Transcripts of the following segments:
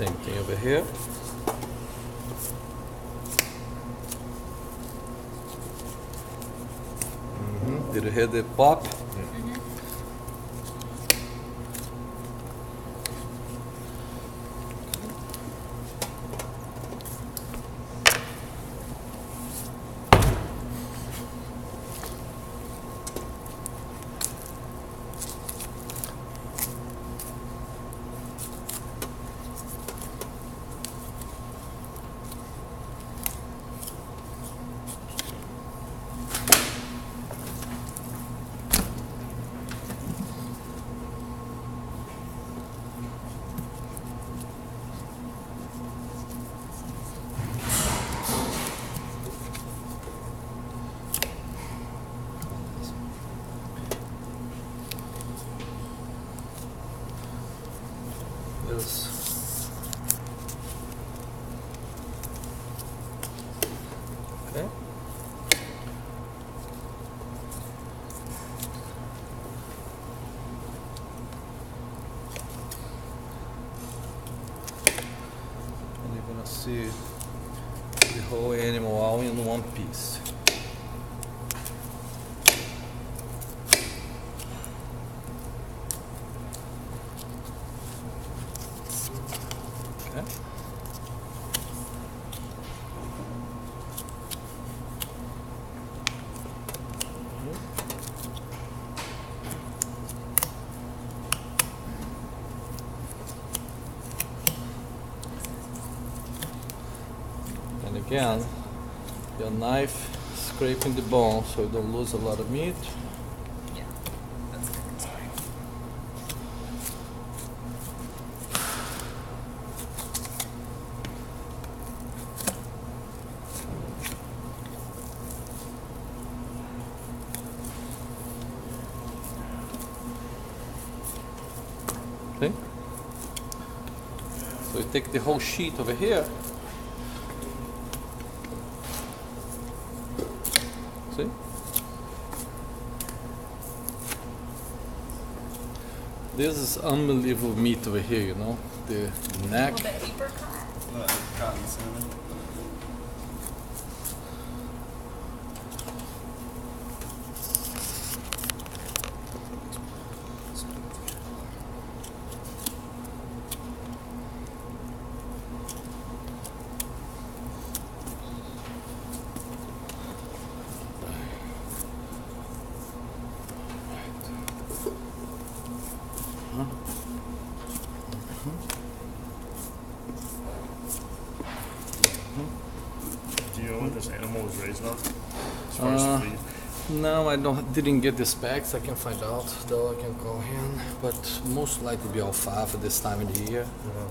Same thing over here. Did you hear the pop? Okay. And you're gonna see the whole animal all in one piece. Okay. And again, your knife scraping the bone so you don't lose a lot of meat. Yeah, that's good. Sorry. See? So you take the whole sheet over here. See? This is unbelievable meat over here, you know? The neck. A little bit apricot. Cotton cinnamon. Do you know what this animal was raised on? As far as feed? No, I didn't get the specs. I can find out though. I can call him, but most likely be alfalfa this time of the year. There.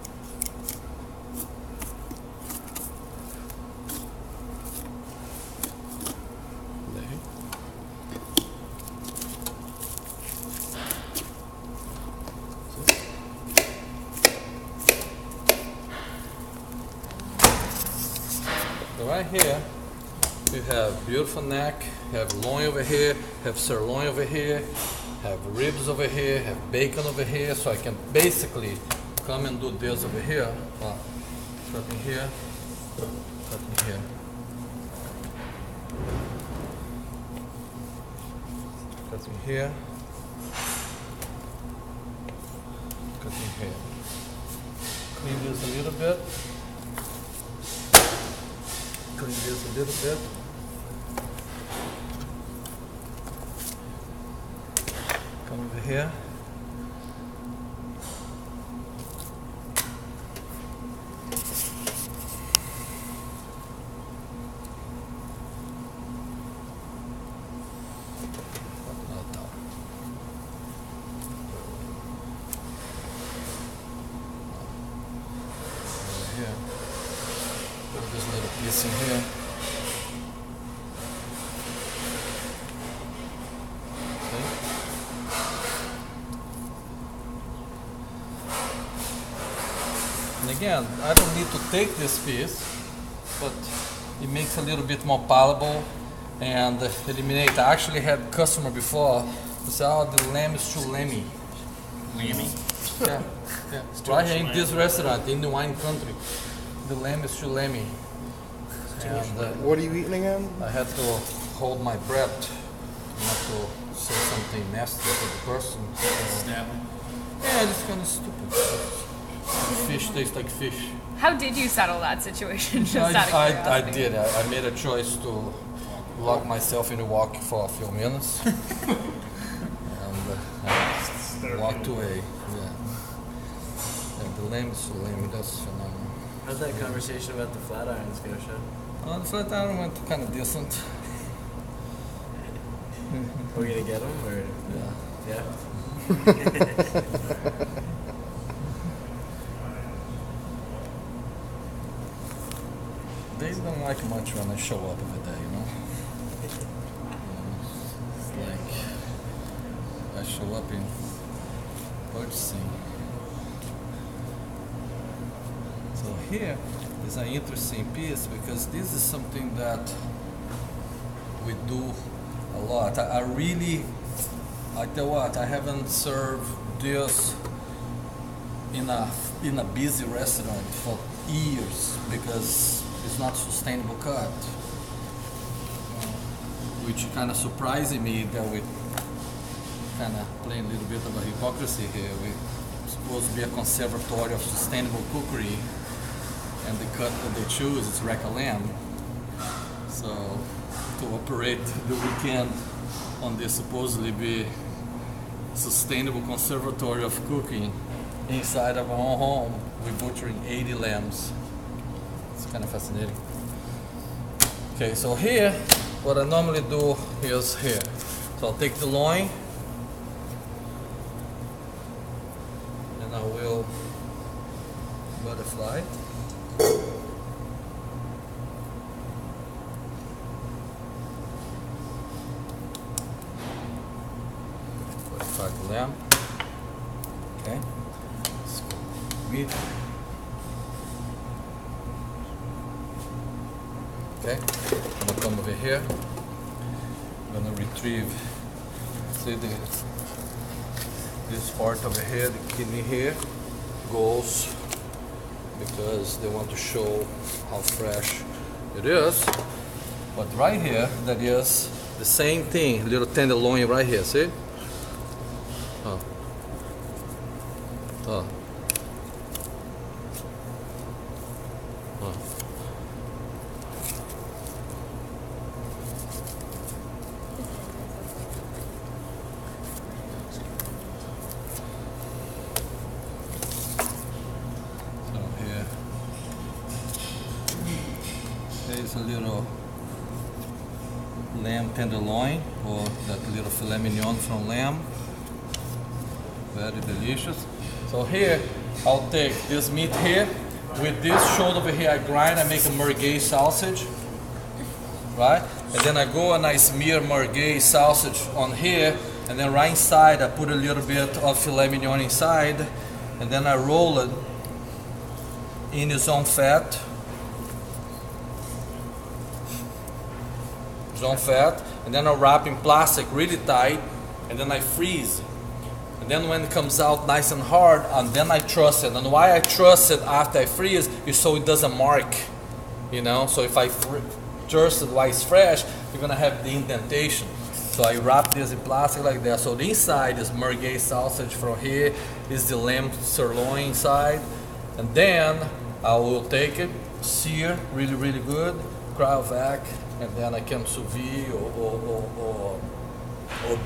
So right here, you have beautiful neck, you have loin over here, have sirloin over here, have ribs over here, have bacon over here. So I can basically come and do this over here. Cutting here, cutting here. Cutting here, cutting here. Clean this a little bit. Clean this a little bit. Come over here. Not down. Over here. Put this little piece in here. And again, I don't need to take this piece, but it makes it a little bit more palatable and eliminate. I actually had a customer before who said, "Oh, the lamb is too lammy." Lammy? Yeah. Yeah. too Right much here in lamb. this restaurant, in the wine country, the lamb is too lammy. And What are you eating again? I had to hold my breath not to say something nasty to the person. Stab him. Yeah, it's kind of stupid. Fish tastes like fish. How did you settle that situation? Just out of I curiosity. did. I made a choice to lock myself in the walk for a few minutes. And I walked away. Yeah. And the lamb is lame. That's phenomenal. How's that conversation about the flat irons go, Sean? The flat iron went kind of decent. Are we gonna get them or? Yeah. Yeah. They don't like much when I show up over there, you know? It's like I show up in purchasing. So here is an interesting piece because this is something that we do a lot. I tell what, I haven't served this in a busy restaurant for years because it's not sustainable cut. Which kind of surprising me that we kind of playing a little bit of a hypocrisy here. We're supposed to be a conservatory of sustainable cookery, and the cut that they choose is rack of lamb. So to operate the weekend on this supposedly be sustainable conservatory of cooking inside of our own home, we're butchering 80 lambs. It's kind of fascinating. Okay, so here, what I normally do is here. So I'll take the loin and I will butterfly. Butterfly the lamb. Okay. Let's go. Meat. Okay, I'm gonna come over here. I'm gonna retrieve, see this part over here, the kidney here, goes because they want to show how fresh it is. But right here, that is the same thing, little tenderloin right here, see? Oh. Oh. Oh. There's a little lamb tenderloin or that little filet mignon from lamb. Very delicious. So here, I'll take this meat here. With this shoulder over here, I grind, I make a merguez sausage. Right? And then I go and I smear merguez sausage on here. And then right inside, I put a little bit of filet mignon inside. And then I roll it in its own fat. On fat, and then I wrap in plastic really tight, and then I freeze. And then when it comes out nice and hard, and then I truss it. And why I truss it after I freeze is so it doesn't mark, you know. So if I truss it while it's fresh, you're gonna have the indentation. So I wrap this in plastic like that. So the inside is merguez sausage. From here is the lamb sirloin inside, and then I will take it, sear really, really good, cryovac. And then I can sous vide or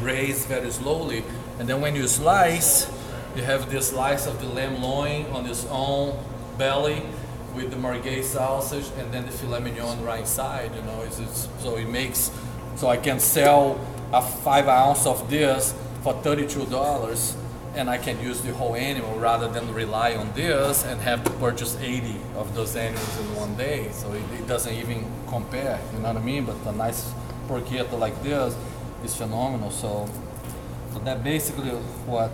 braise very slowly. And then when you slice, you have this slice of the lamb loin on its own belly with the merguez sausage, and then the filet mignon right inside. You know, so it makes so I can sell a 5 ounce of this for $32, and I can use the whole animal rather than rely on this and have to purchase 80 of those animals in one day. So it doesn't even compare, you know what I mean? But a nice porchetta like this is phenomenal. So that basically what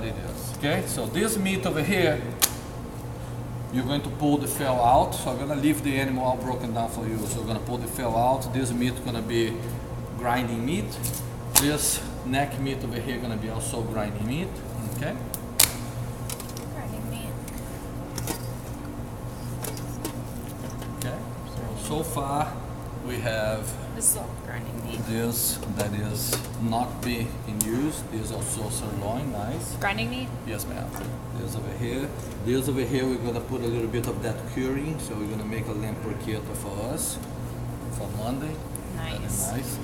it is. Okay, so this meat over here, you're going to pull the fell out. So I'm gonna leave the animal all broken down for you. So we're gonna pull the fell out. This meat is gonna be grinding meat. This neck meat over here gonna be also grinding meat. Okay. so far we have This is all grinding meat. this that is not being used. This is also sirloin, nice. Grinding meat? Yes, ma'am. This over here. This over here, we're gonna put a little bit of that curing, so we're gonna make a lamb porchetta for us for Monday. That is Nice. nice.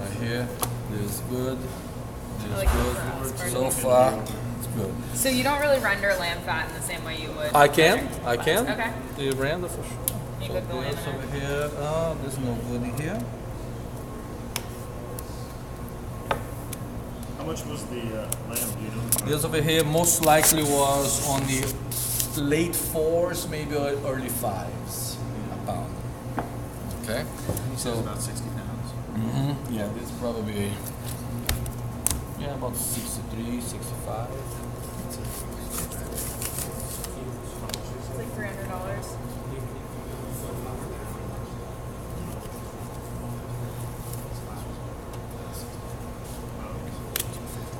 Right here, this is good. This I is like the good. crust. So far, it's good. So you don't really render lamb fat in the same way you would. I can. render I fat. can. Okay. You render for sure. You So cook the lamb this in over here. Oh, there's no good in here. How much was the lamb, do you know? This over here most likely was on the late 4s, maybe early 5s a pound. Okay. He says about 60 pounds. Yeah, this is probably about 63, 65. It's like $300.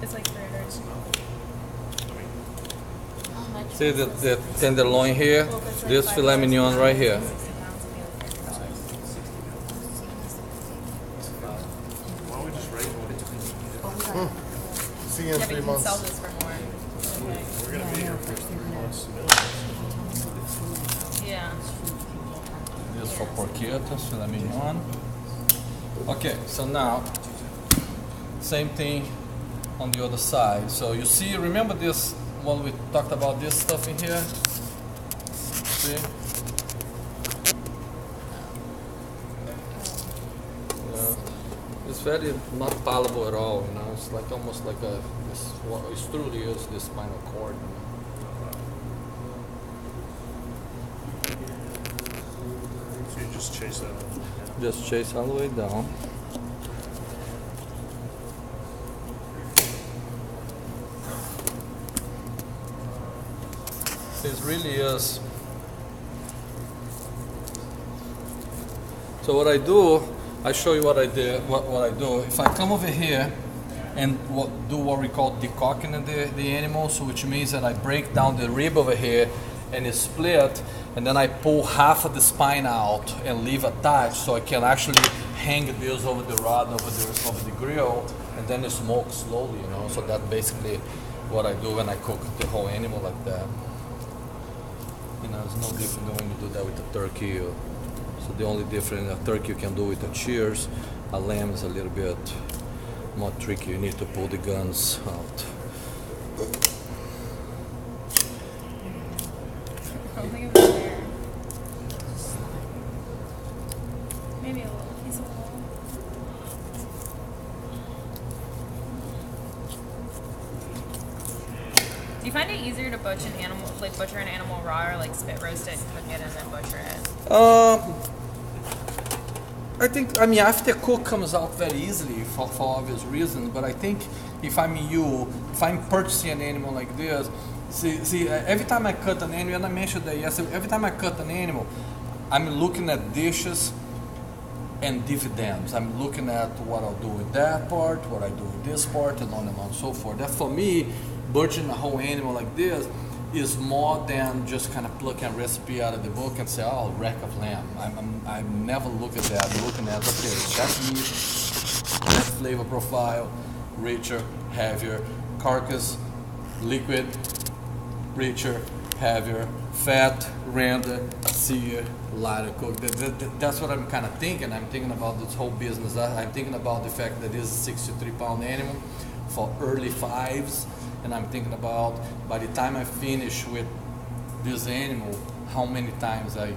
It's like 300. How much? See the tenderloin here? Well, if it's like This filet mignon right here. 60 pounds would be like $300. Why don't we just raise one? See you in Yeah, but 3 you can months. sell this for more. Okay. We're gonna be here for 3 months. Yeah. This for porchetta, filet mignon. Okay, so now, same thing on the other side. So you see, remember this, when we talked about this stuff in here? See? Yeah. It's very not palatable at all, you know. It's like almost like what it truly is this spinal cord. You know? So you just chase that one. Just chase all the way down. This really is. So what I do, I show you what I did. What I do. If I come over here and do what we call decocking the animal, so which means that I break down the rib over here and it's split, and then I pull half of the spine out and leave attached, so I can actually hang this over the rod over the grill, and then it smokes slowly, you know. So that's basically what I do when I cook the whole animal like that. You know, it's no different than when you do that with a turkey. So the only difference, a turkey you can do with the shears, a lamb is a little bit more tricky. You need to pull the guns out. I don't think it was there. Maybe a little piece of wool. Do you find it easier to butcher an animal raw, or like spit roast it, cook it, and then butcher it? I think, I mean, after cook comes out very easily for obvious reasons, but I think if I'm purchasing an animal like this, see, every time I cut an animal, and I mentioned that yesterday, every time I cut an animal, I'm looking at dishes and dividends. I'm looking at what I'll do with that part, what I do with this part, and on and so forth. That for me, butchering a whole animal like this is more than just kind of plucking a recipe out of the book and say, oh, rack of lamb. I never look at that. I'm looking at, okay, check meat, that flavor profile, richer, heavier, carcass, liquid, richer, heavier, fat, render, sear, lighter cook. That's what I'm kind of thinking. I'm thinking about this whole business. I'm thinking about the fact that this is a 63-pound animal for early 5s. And I'm thinking about, by the time I finish with this animal, how many times I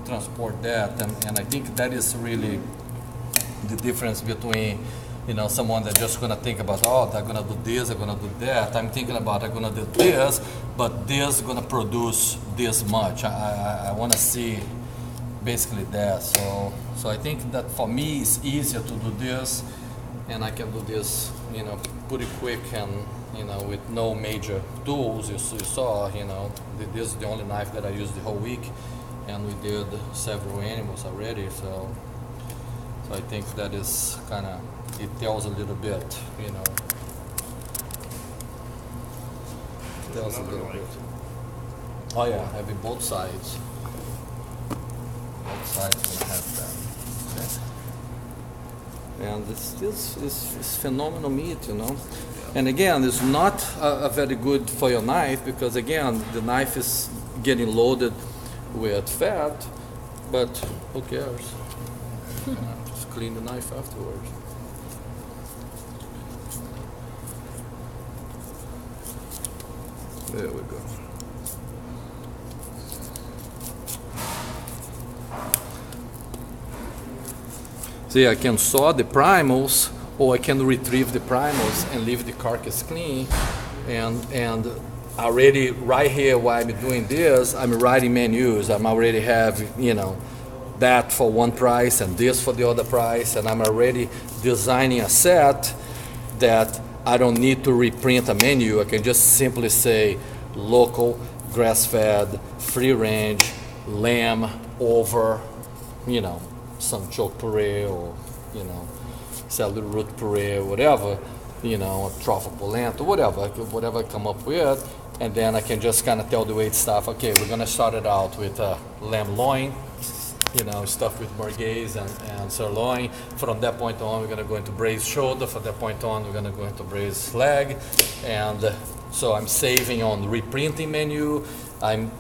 transport that. And I think that is really the difference between, you know, someone that's just gonna think about, oh, they're gonna do this, they're gonna do that. I'm thinking about, they're gonna do this, but this is gonna produce this much. I wanna see basically that. So I think that for me it's easier to do this, and I can do this, you know, pretty quick and, you know, with no major tools. You saw, you know, this is the only knife that I used the whole week, and we did several animals already. So I think that is kind of, it tells a little bit, you know. Tells a little bit. Oh yeah, having both sides. Both sides gonna have that. Okay. And this is phenomenal meat, you know. And again, it's not a very good for your knife because again, the knife is getting loaded with fat, but who cares? Just clean the knife afterwards. There we go. See, I can saw the primals, or I can retrieve the primals and leave the carcass clean. And already right here while I'm doing this, I'm writing menus. I'm already have, you know, that for one price and this for the other price, and I'm already designing a set that I don't need to reprint a menu. I can just simply say local, grass-fed, free range, lamb over, you know, some choke puree or, you know, celery root puree or whatever, you know, truffle polenta, whatever I come up with. And then I can just kind of tell the weight stuff. Okay, we're gonna start it out with lamb loin, you know, stuff with merguez and sirloin. From that point on, we're gonna go into braised shoulder. From that point on, we're gonna go into braised leg. And so I'm saving on reprinting menu. I'm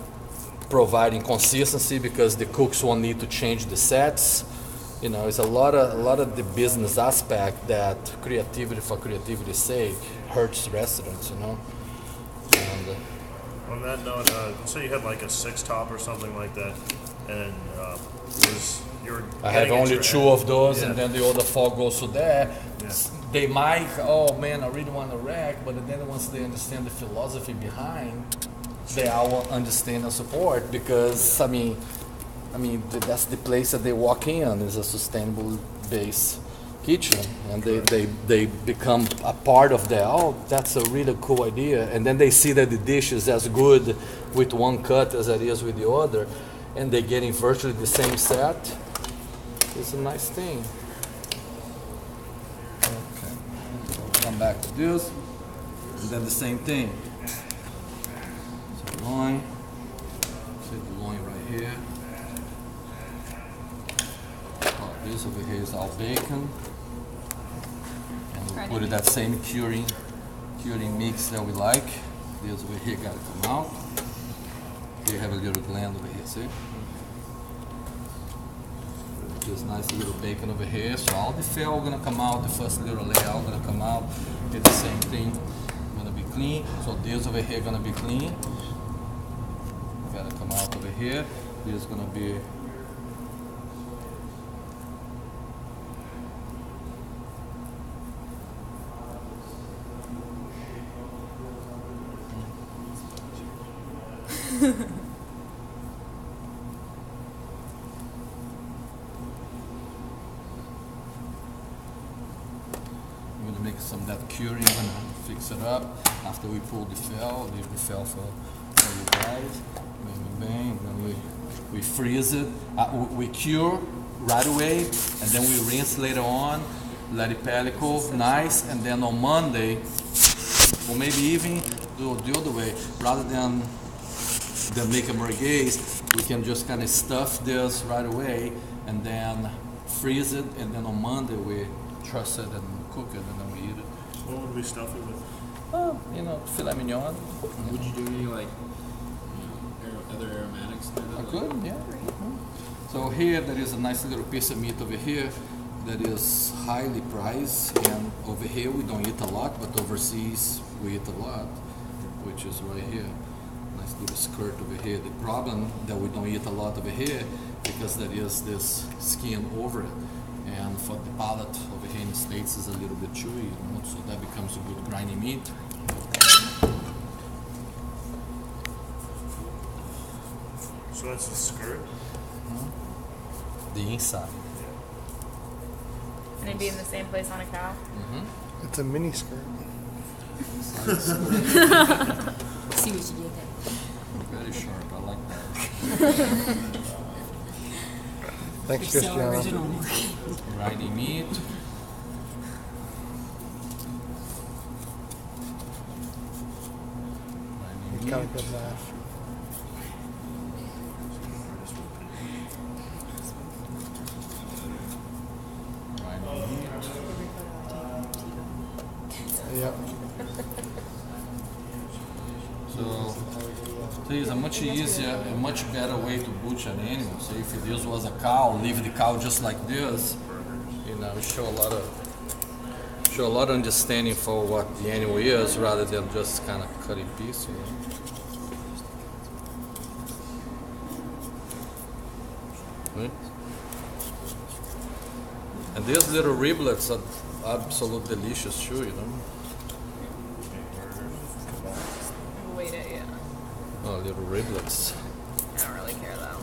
providing consistency because the cooks won't need to change the sets. You know, it's a lot of the business aspect that creativity for creativity's sake hurts restaurants, you know. And, On that note, say you had like a 6-top or something like that, and I have only 2 of those, and then the other 4 goes to there. Yeah. They might, oh man, I really want to rack, but then once they understand the philosophy behind, they all understand and support because I mean that's the place that they walk in is a sustainable base kitchen, and they become a part of that. Oh, that's a really cool idea, and then they see that the dish is as good with one cut as it is with the other, and they're getting virtually the same set. It's a nice thing. Okay, so come back to this, and then the same thing. So loin, see the loin right here. This over here is all bacon, and we put it that same curing mix that we like. This over here got to come out. Here have a little gland over here, see? Just nice little bacon over here. So all the fell gonna come out. The first little layer all gonna come out. It's the same thing. Gonna be clean. So this over here gonna be clean. Gotta come out over here. This is gonna be. I'm gonna make some of that curing, I'm gonna fix it up after we pull the fell, leave the fell for you guys. Bang, bang, bang. Then we freeze it. We cure right away, and then we rinse later on, let it pellicle nice, and then on Monday, or maybe even do the other way, rather than make a merguez, we can just kind of stuff this right away and then freeze it, and then on Monday we truss it and cook it, and then we eat it. What would we stuff it with? You know, filet mignon. Would you do any like other aromatics? I could, yeah. So here there is a nice little piece of meat over here that is highly prized, and over here we don't eat a lot, but overseas we eat a lot, which is right here. Nice little skirt over here. The problem that we don't eat a lot over here because there is this skin over it, and for the palate over here in the States is a little bit chewy, you know, so that becomes a good grinding meat. So that's the skirt? The inside. And it'd be in the same place on a cow. It's a mini skirt. See what you did there. Very sharp, I like that. Thanks, You're so Christian. original. Grinding meat. You got a good laugh. Yeah. So there is a much easier, a much better way to butcher an animal. So if this was a cow, leave the cow just like this, you know, show a lot of understanding for what the animal is rather than just kind of cutting piece, you know. Right? And these little riblets are absolutely delicious too, you know. Wait it, yeah. Oh, little riblets. I don't really care though.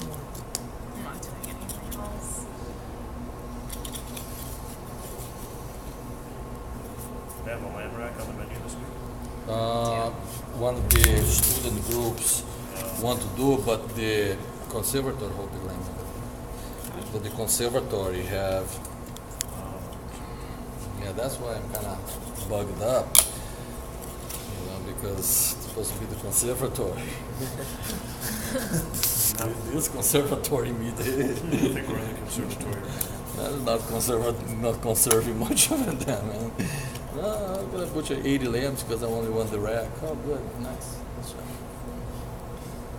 I'm not doing anything else. They have a lamb rack on the menu this week. One of the student groups want to do, but the conservatory hold the lamb. But the conservatory have. Yeah, that's why I'm kind of bugged up. You know, because it's supposed to be the conservatory. This conservatory meat. I think we're in the conservatory. Not conserving much of it then, man. No, I'm gonna butcher 80 lambs because I only want the rack. Oh, good, nice. That's right.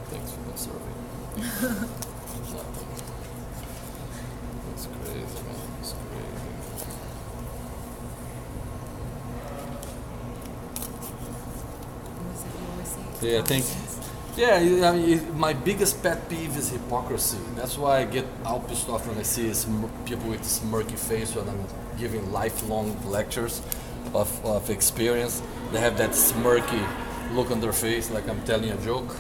Thanks for conserving. No. That's crazy, man. That's crazy. Yeah, I think. Yeah, I mean, my biggest pet peeve is hypocrisy. That's why I get all pissed off when I see people with smirky face when I'm giving lifelong lectures of experience. They have that smirky look on their face like I'm telling a joke.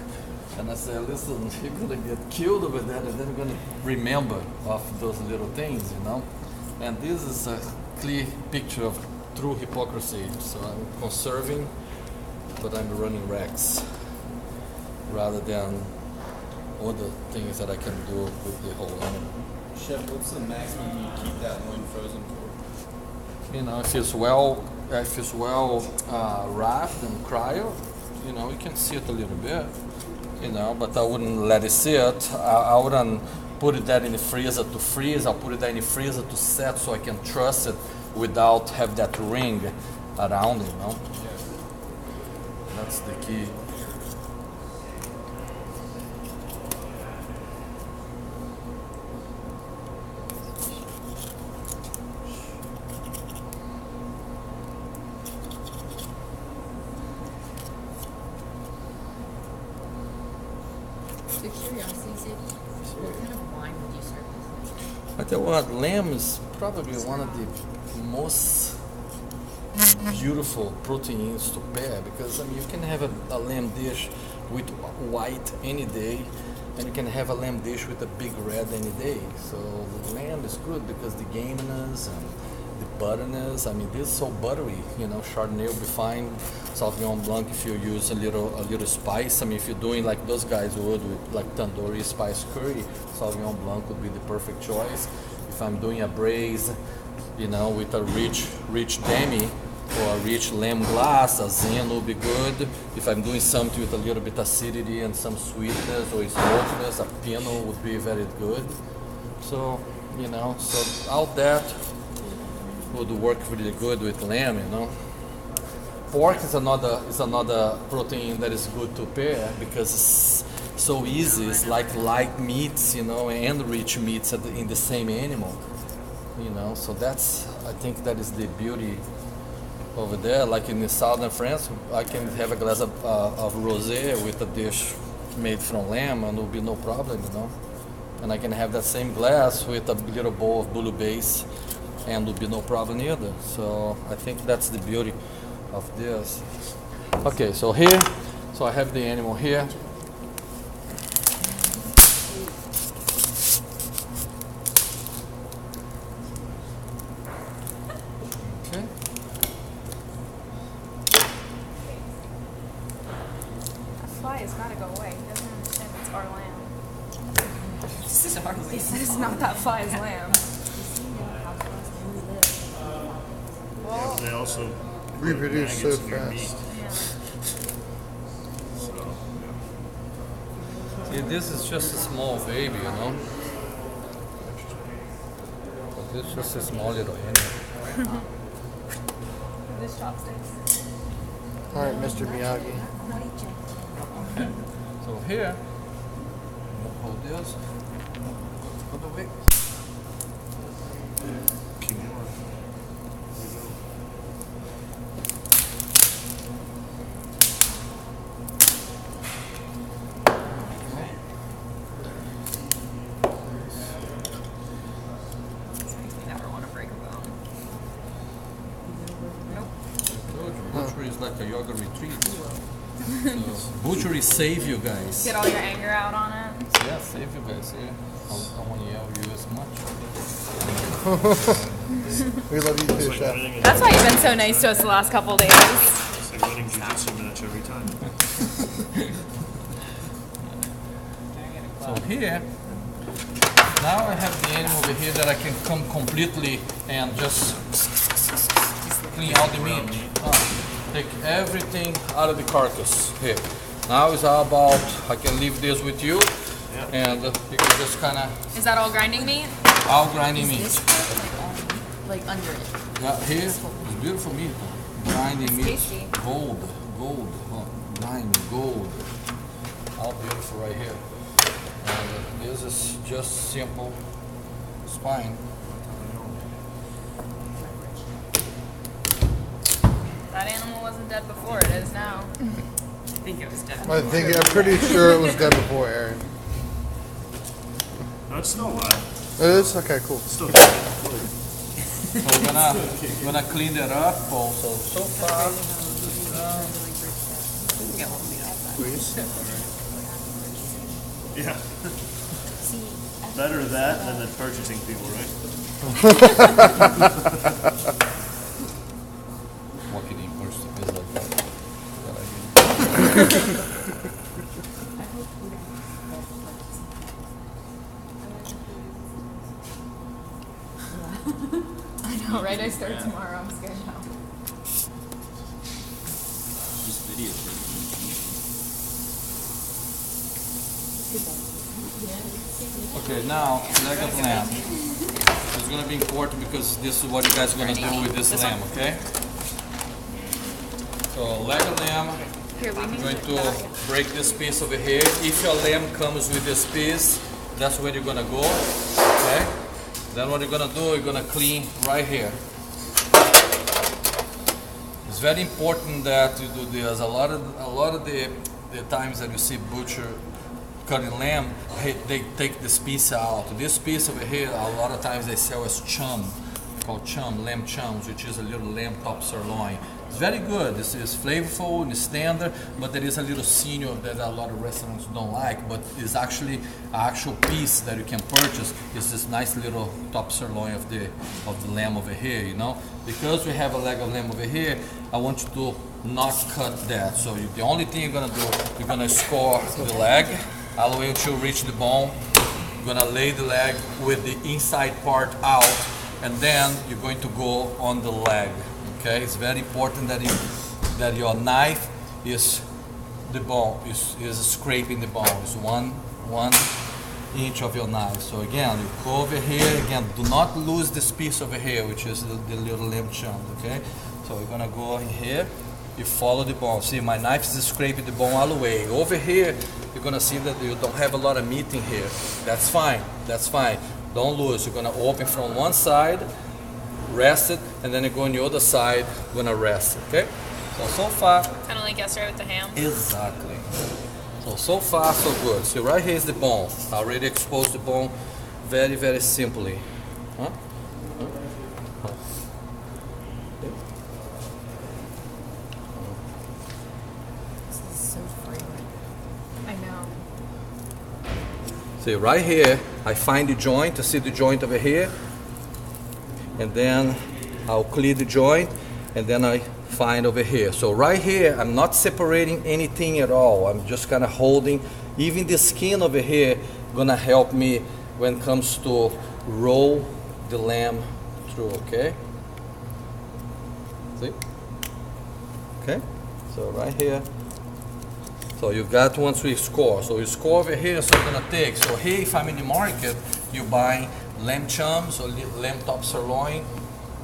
And I say, listen, you're gonna get killed over that and then you're gonna remember of those little things, you know? And this is a clear picture of true hypocrisy. So I'm conserving, but I'm running racks rather than other things that I can do with the whole animal. Chef, what's the maximum you keep that loin frozen for? You know, if it's well wrapped and cryo, you know, you can sit a little bit, you know, but I wouldn't let it sit. I wouldn't put it there in the freezer to freeze. I'll put it there in the freezer to set so I can trust it without have that ring around it, you know. That's the key. So curiosity sake, what kind of wine would you serve this? I tell you what, lamb is probably one of the most beautiful proteins to pair because I mean you can have a lamb dish with white any day and you can have a lamb dish with a big red any day. So the lamb is good because the gaminess and the butterness, I mean this is so buttery, you know, Chardonnay will be fine, Sauvignon Blanc if you use a little spice. I mean if you're doing like those guys would with like tandoori spice curry, Sauvignon Blanc would be the perfect choice. If I'm doing a braise, you know, with a rich demi or a rich lamb glass, a Zen will be good. If I'm doing something with a little bit acidity and some sweetness or smokiness, a Pinot would be very good. So, you know, so all that would work really good with lamb, you know. Pork is another protein that is good to pair because it's so easy. It's like light meats, you know, and rich meats in the same animal, you know. So that's, I think that is the beauty over there. Like in the southern France, I can have a glass of rosé with a dish made from lamb and it will be no problem, you know. And I can have that same glass with a little bowl of bouillabaisse and it will be no problem either. So I think that's the beauty of this. Okay, so here, so I have the animal here. Okay. That fly has got to go away. He doesn't understand it's our lamb. This is our He said it's not that fly's lamb. Well, They also Reproduce so maggots in your fast. meat. yeah. So, See, this is just a small baby, you know. But it's just a small little animal. This chopsticks. All right, Mr. Miyagi. So here, hold this. Put away. Keep going. Here we go. This makes me never want to break a bone. Nope. Butchery is like a yoga retreat. So, butchery save you guys. Get all your anger out on it. Yeah, save you guys. Yeah, I won't yell you as much. We love you It's too, like Chef. winning, That's why you've been so nice to us the last couple days. it's like winning jiu-jitsu match every time. So here, now I have the animal over here that I can come completely and just clean out the meat. Take everything out of the carcass here. Now it's all about, I can leave this with you, and you can just kind of Is that all grinding meat? all grinding meat. This part, like under it. Yeah, here is beautiful meat, grinding meat, tasty. gold, grinding gold, all beautiful right here. And this is just simple spine. That animal wasn't dead before, it is now. I think it was dead. I'm pretty sure it was dead before Aaron. No, it's still alive. It is? Okay, cool. It's still kicking. So we're gonna clean that up also. So far, Please. Yeah. Better that than the purchasing people, right? walking in first to visit. I know, right? I start tomorrow. I'm scared now. This video is Okay, now leg of lamb. It's gonna be important because this is what you guys are gonna do with this lamb, okay? So leg of lamb. Here, we I'm need going to break this piece over here. If your lamb comes with this piece, that's where you're gonna go. Okay? Then what you're gonna do, you're gonna clean right here. It's very important that you do this. A lot of the times that you see butcher cutting lamb, they take this piece out. This piece over here, a lot of times they sell as chum, called chum, lamb chums, which is a little lamb top sirloin. It's very good. This is flavorful and standard, but there is a little senior that a lot of restaurants don't like. But it's actually an actual piece that you can purchase. It's this nice little top sirloin of the lamb over here. You know, because we have a leg of lamb over here, I want you to not cut that. So the only thing you're gonna do, you're gonna score the leg all the way until you reach the bone. You're gonna lay the leg with the inside part out, and then you're going to go on the leg. Okay, it's very important that your knife is the bone is scraping the bone. It's one inch of your knife. So again, you go over here. Again, do not lose this piece over here, which is the little lamb chunk. Okay, so we're gonna go in here. You follow the bone. See, my knife is scraping the bone all the way. Over here, you're gonna see that you don't have a lot of meat in here. That's fine. That's fine. Don't lose. You're gonna open from one side, rest it, and then you go on the other side, gonna rest it, okay? So far, kind of like yesterday with the ham. exactly. So far, so good. So right here is the bone. I already exposed the bone very, very simply. Huh? This is so fragrant. I know. See, right here, I find the joint. You see the joint over here? And then I'll clear the joint, and then I find over here. So right here, I'm not separating anything at all. I'm just kind of holding. Even the skin over here gonna help me when it comes to roll the lamb through, okay? See? Okay? So right here. So you got once we score. So you score over here, so I'm gonna take. So here, if I'm in the market, you buy lamb chums or lamb top sirloin.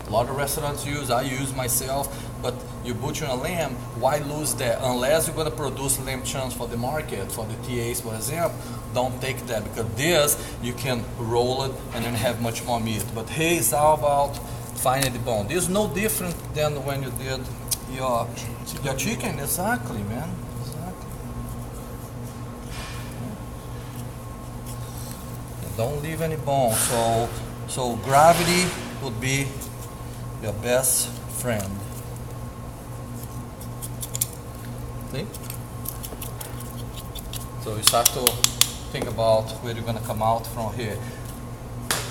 A lot of restaurants use, I use myself. But you butcher a lamb, why lose that? Unless you're going to produce lamb chunks for the market, for the TAs, for example, don't take that, because this you can roll it and then have much more meat. But here is all about finding the bone. This is no different than when you did your chicken. Exactly, man. Exactly. Don't leave any bone. So gravity would be your best friend. See? So you start to think about where you're gonna come out from here.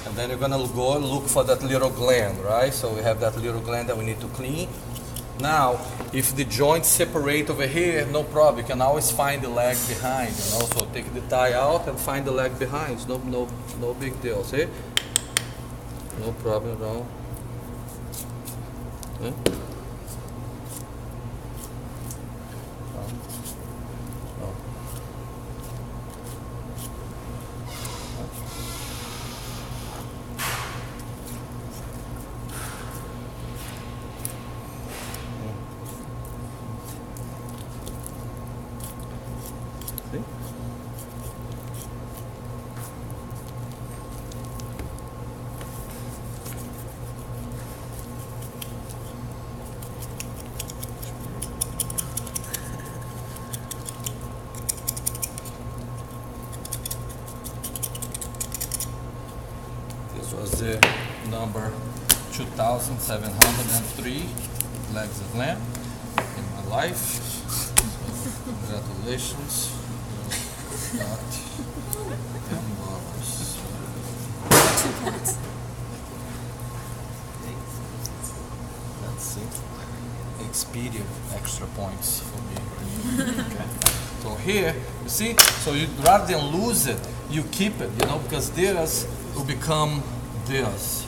And then you're gonna go look for that little gland, right? So we have that little gland that we need to clean. Now, if the joints separate over here, no problem. You can always find the leg behind, you know. So take the thigh out and find the leg behind. It's no big deal, see? No problem at all. See? See? This was the number 2,703 legs of lamb in my life. Congratulations. Got $10. That's it. Expedia extra points for me. Okay. So here, you see, so you rather than lose it, you keep it, you know, because this will become this.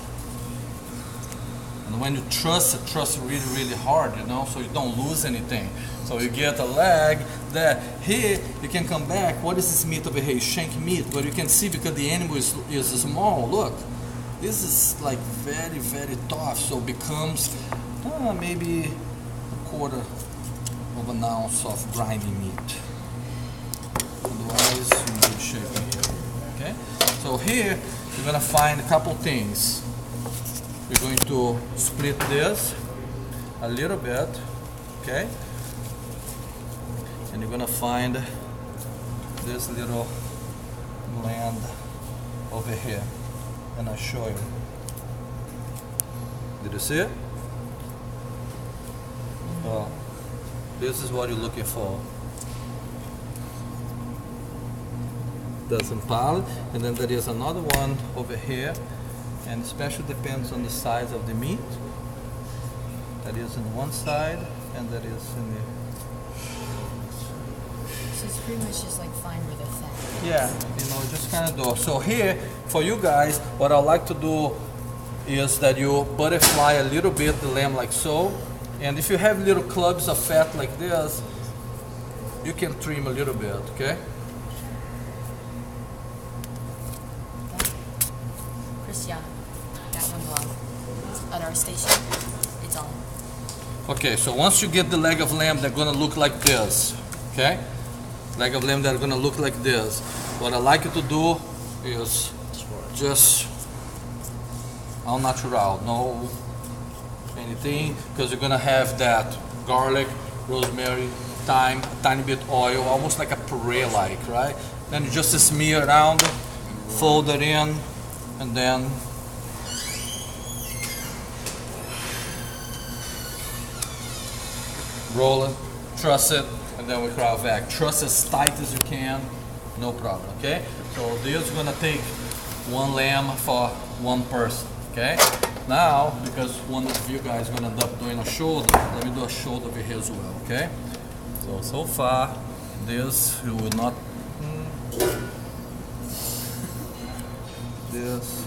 And when you trust it really, really hard, you know, so you don't lose anything. So you get a leg that here you can come back. What is this meat over here? Shank meat, but you can see because the animal is small. Look, this is like very, very tough. So it becomes maybe a quarter of an ounce of grinding meat. Otherwise, you're in good shape here. Okay. So here you're gonna find a couple things. We're going to split this a little bit, okay? And you're gonna find this little gland over here, and I'll show you. Did you see it? Oh, this is what you're looking for. That's impaled, and then there is another one over here. And especially depends on the size of the meat. That is in one side, and that is in the. So it's pretty much just like find where they're fat. Yeah, you know, just kind of do. So here, for you guys, what I like to do is that you butterfly a little bit the lamb like so, and if you have little clubs of fat like this, you can trim a little bit, okay? Christian, got one glove at our station. It's on. Okay, so once you get the leg of lamb, they're gonna look like this, okay? Leg of lamb, they're gonna look like this. What I like you to do is just all natural, no anything, because you're gonna have that garlic, rosemary, thyme, tiny bit oil, almost like a puree like, right? Then you just smear around, fold it in, and then roll it, truss it, and then we crowd back. Truss as tight as you can, no problem, okay? So this is gonna take one lamb for one person, okay? Now, because one of you guys is gonna end up doing a shoulder, let me do a shoulder over here as well, okay? So far, this you will not, this,